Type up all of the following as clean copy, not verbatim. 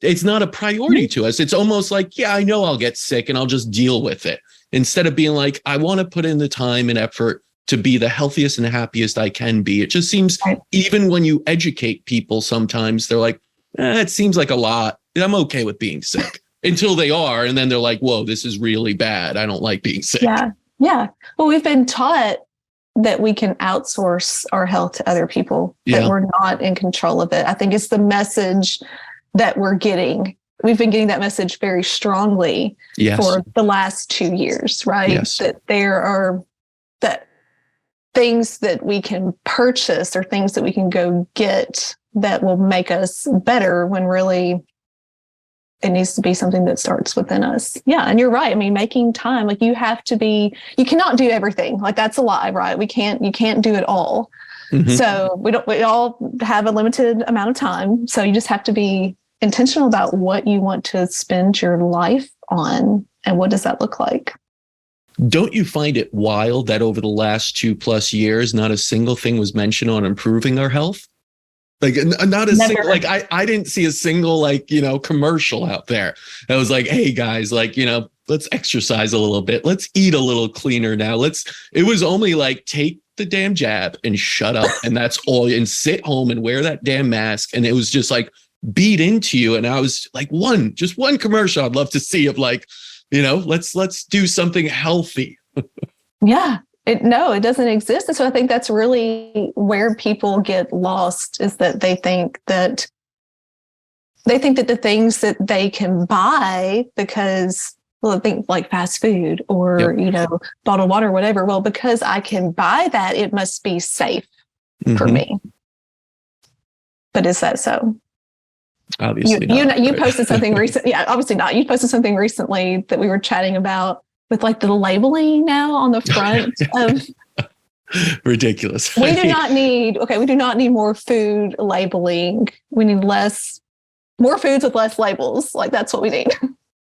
it's not a priority to us. It's almost like, yeah, I know I'll get sick and I'll just deal with it. Instead of being like, I want to put in the time and effort to be the healthiest and happiest I can be. It just seems, even when you educate people, sometimes they're like, it seems like a lot. I'm okay with being sick until they are. And then they're like, whoa, this is really bad. I don't like being sick. Yeah. Yeah. Well, we've been taught that we can outsource our health to other people, that we're not in control of it. I think it's the message that we're getting. We've been getting that message very strongly for the last 2 years, right? Yes. That there are that things that we can purchase or things that we can go get that will make us better, when really it needs to be something that starts within us. Yeah. And you're right. I mean, making time, like you cannot do everything. Like that's a lie, right? You can't do it all. Mm-hmm. So we all have a limited amount of time. So you just have to be intentional about what you want to spend your life on. And what does that look like? Don't you find it wild that over the last 2+ years, not a single thing was mentioned on improving our health? Like not a single, like I didn't see a single, like, commercial out there that was like, hey guys, like, let's exercise a little bit. Let's eat a little cleaner now. It was only like, take the damn jab and shut up. And that's all, and sit home and wear that damn mask. And it was just like beat into you. And I was like, just one commercial I'd love to see of like, let's do something healthy. Yeah. It doesn't exist. And so I think that's really where people get lost, is that they think that the things that they can buy, because, well, I think like fast food or, bottled water, or whatever. Well, because I can buy that, it must be safe for me. But is that so? Obviously not. You posted something recently. Yeah, obviously not. You posted something recently that we were chatting about, with like the labeling now on the front of ridiculous. We do not need more food labeling. We need more foods with less labels. Like that's what we need.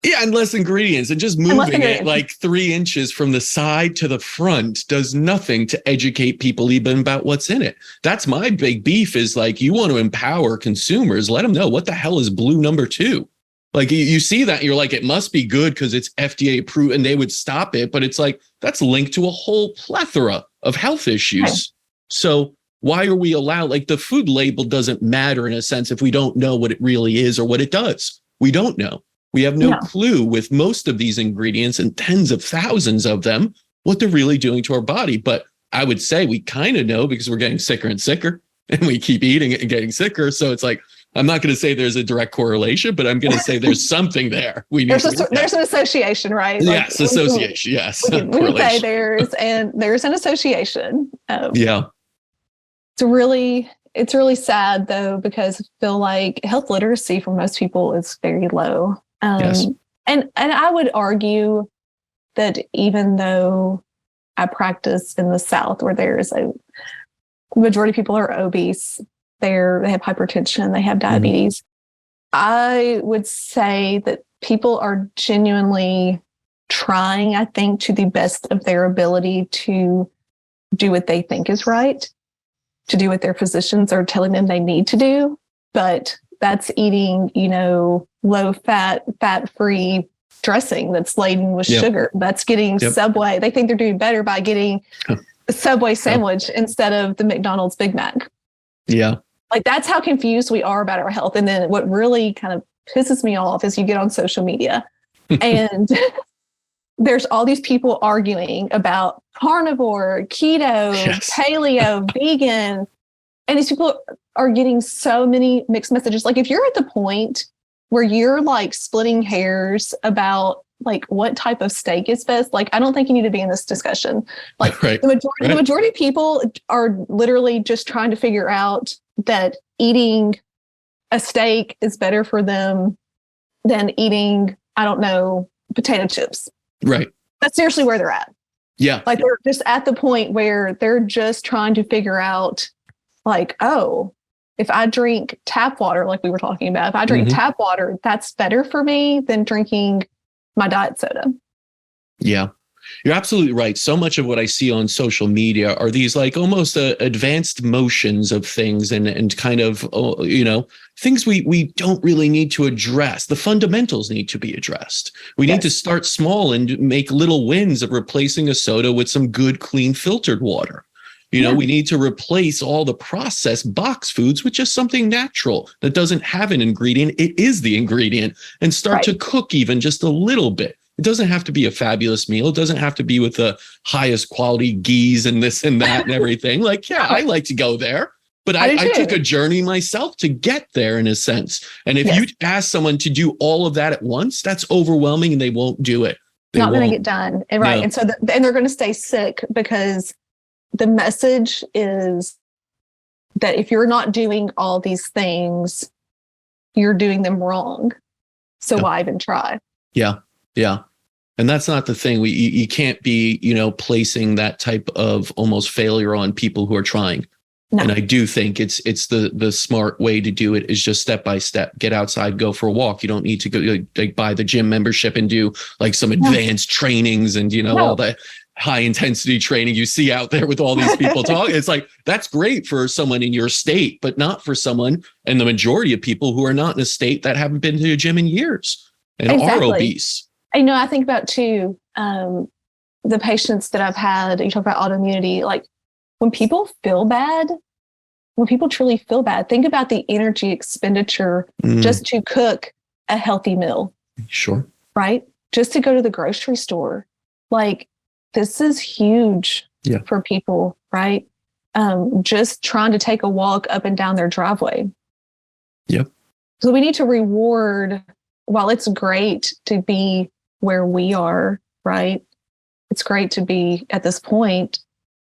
Yeah, and less ingredients, and just moving it like 3 inches from the side to the front does nothing to educate people even about what's in it. That's my big beef, is like, you want to empower consumers, let them know what the hell is blue number 2. Like you see that, you're like, it must be good because it's FDA approved, and they would stop it. But it's like, that's linked to a whole plethora of health issues. Right. So why are we allowed, like, the food label doesn't matter in a sense if we don't know what it really is or what it does. We don't know. We have no clue with most of these ingredients, and tens of thousands of them, what they're really doing to our body. But I would say we kind of know, because we're getting sicker and sicker, and we keep eating it and getting sicker. So it's like, I'm not going to say there's a direct correlation, but I'm going to say there's something there. There's an association, right? Yes, association. Yes, we say there's an association. Yeah, it's really sad though, because I feel like health literacy for most people is very low. Yes. And I would argue that even though I practice in the South, where there's a majority of people are obese, they have hypertension, they have diabetes. I would say that people are genuinely trying, I think, to the best of their ability to do what they think is right, to do what their physicians are telling them they need to do. But that's eating, low fat, fat-free dressing that's laden with sugar. That's getting Subway. They think they're doing better by getting a Subway sandwich instead of the McDonald's Big Mac. Yeah. Like, that's how confused we are about our health. And then what really kind of pisses me off is you get on social media and there's all these people arguing about carnivore, keto, paleo, vegan. And these people are getting so many mixed messages. Like, if you're at the point where you're like splitting hairs about like what type of steak is best, like, I don't think you need to be in this discussion. Like the majority of people are literally just trying to figure out that eating a steak is better for them than eating, I don't know, potato chips. Right. That's seriously where they're at. Yeah. Like, they're just at the point where they're just trying to figure out, like, oh, if I drink tap water, like we were talking about, if I drink tap water, that's better for me than drinking my diet soda. Yeah. You're absolutely right. So much of what I see on social media are these like almost advanced motions of things and kind of, things we don't really need to address. The fundamentals need to be addressed. We need to start small and make little wins of replacing a soda with some good, clean, filtered water. We need to replace all the processed box foods with just something natural that doesn't have an ingredient. It is the ingredient, and start to cook even just a little bit. It doesn't have to be a fabulous meal. It doesn't have to be with the highest quality ghee and this and that and everything. Like, I like to go there, but I took a journey myself to get there in a sense. And if you ask someone to do all of that at once, that's overwhelming and they won't do it. Not going to get done. Right. No. And so and they're going to stay sick because the message is that if you're not doing all these things, you're doing them wrong. So why even try? Yeah. Yeah. And that's not the thing. You can't be, placing that type of almost failure on people who are trying. No. And I do think it's the smart way to do it is just step by step. Get outside, go for a walk. You don't need to go like buy the gym membership and do like some advanced trainings and, all the high intensity training you see out there with all these people talking. It's like, that's great for someone in your state, but not for someone and the majority of people who are not in a state that haven't been to a gym in years and are obese. I think about too, the patients that I've had, you talk about autoimmunity, like when people feel bad, when people truly feel bad, think about the energy expenditure just to cook a healthy meal. Sure. Right? Just to go to the grocery store. Like this is huge for people, right? Just trying to take a walk up and down their driveway. Yep. So we need to reward, while it's great to be where we are, right? It's great to be at this point.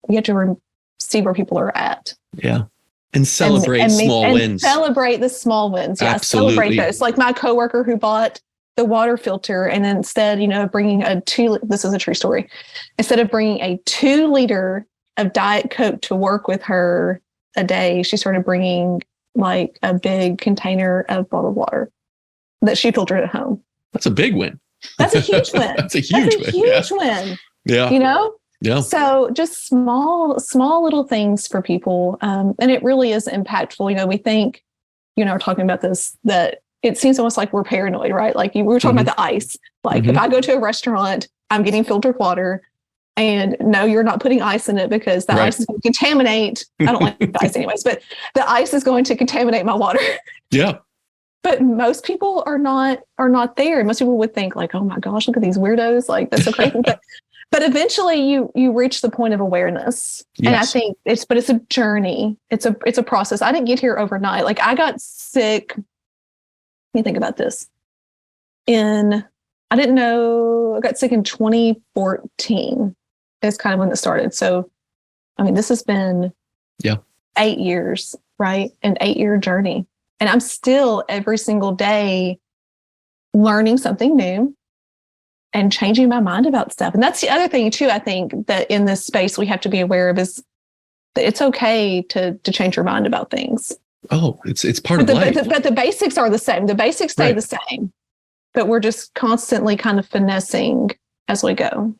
We have to see where people are at. Yeah. And celebrate small wins. Celebrate the small wins. Yeah. Absolutely. Celebrate those. Like my coworker who bought the water filter and instead, of bringing this is a true story. Instead of bringing a 2-liter of Diet Coke to work with her a day, she started bringing like a big container of bottled water that she filtered at home. That's a big win. That's a huge win. That's a huge win. Yeah. Yeah. So just small little things for people. And it really is impactful. We think, we're talking about this, that it seems almost like we're paranoid, right? Like we were talking about the ice. Like if I go to a restaurant, I'm getting filtered water and no, you're not putting ice in it because the ice is going to contaminate. I don't like ice anyways, but the ice is going to contaminate my water. Yeah. But most people are not there. Most people would think like, oh my gosh, look at these weirdos. Like that's so crazy. But eventually you reach the point of awareness. Yes. And I think it's a journey. It's a process. I didn't get here overnight. Like I got sick. Let me think about this. I didn't know, I got sick in 2014. Is kind of when it started. So, this has been 8 years, right? An 8-year journey. And I'm still every single day learning something new and changing my mind about stuff. And that's the other thing too, I think that in this space we have to be aware of is that it's okay to change your mind about things. Oh, it's part of life. But the basics are the same. The basics stay the same, but we're just constantly kind of finessing as we go.